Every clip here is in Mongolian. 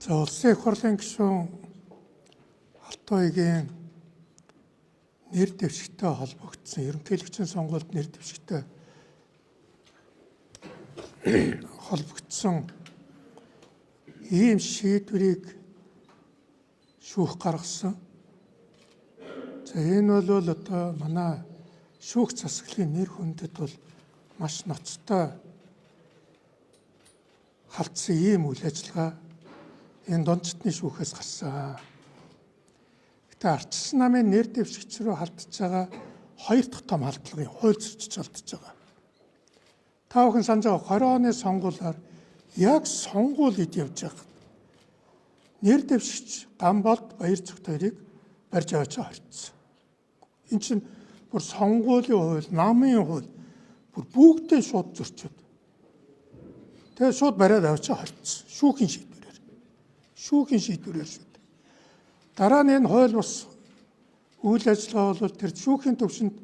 За улсын их хурлын гишүүн Алтуйгийн нэр дэвшигтэй холбогдсон ерөнхийлөгчийн сонгуульд нэр дэвшигтэй холбогдсон ийм шийдвэрийг шүүх гаргасан. За энэ бол одоо манай шүүх засаглалын нэр хүндэд бол маш ноцтой халтсан ийм үйл ажиллагаа энэ дундчдны шүүхээс гарсан. Гэтэ ардчилсан намын нэр дэвшигч рүү халдж байгаа хоёр дахь том халдлагын хууль зөрчиж халдж байгаа. Та бүхэн санаж байгаа 20 оны сонгуулиар яг сонгуулиуд явж байгаа. Нэр дэвшигч Гамболд Баярцогт хоёрыг барьж аваач хорцсон. Энэ чинь бүр сонгуулийн хууль, намын хууль бүр бүгдээ шууд зөрчөөд. Тэгээ шууд бариад аваач хорцсон. Шүүхийн шийдвэрээр. Шүүхийн шийдвэрээр шүү дээ. Дараа нь энэ хууль бус үйл ажиллагаа бол тэр шүүхийн төвшөнд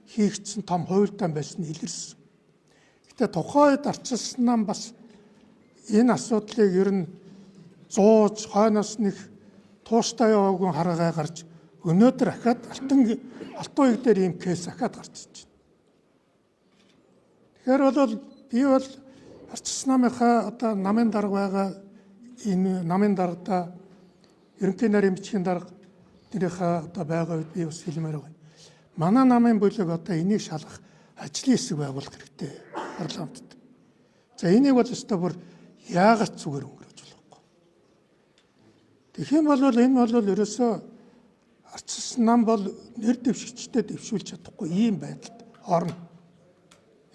хийгдсэн том хуультай байсан илэрсэн. Гэтэ тухайн үед ардчилсан нам бас энэ асуудлыг ер нь зууж хойноос нэг тууштай яваагүй харгаа гарч өнөөдөр ахаад Алтуйг дээр ийм кейс ахаад гарч ирж байна. Тэгэхээр бол би бол ардчилсан намынхаа одоо намын дарга байгаа энэ намын даргада ерөнхий нарийн бичгийн дарга нэрийнхээ одоо байгаа үед би бас хэлмээр байна. Манай намын бүлэг одоо энийг шалгах ажлын хэсэг байгуулах хэрэгтэй парламентд. За энийг бол өстой бүр яагаад зүгээр өнгөрөөж болохгүй. Тэгэх юм бол энэ бол ерөөсөө ардчилсан нам бол нэр дэвшигчтэй дэвшүүлж чадахгүй ийм байдалд орно.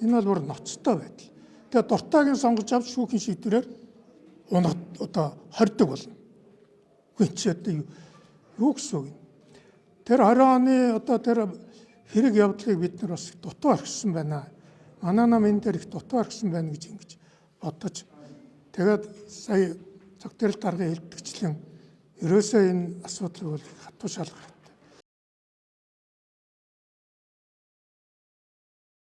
Энэ бол бүр ноцтой байдал. Тэгээ дуртайгийн сонгож авч шүүхийн шийдвэрээр одоо хордог болно. Гүнч одоо юу гэсэн үг юм. Тэр 20 оны одоо тэр хэрэг явдлыг бид нар бас дутуу орхисон байна. Манай нам энэ дээр их дутуу орхисон байна гэж ингэж бодож тэгээд сая цогцлол даргын хэлбэгчлэн ерөөсөө энэ асуудлыг бол хатуу шалгах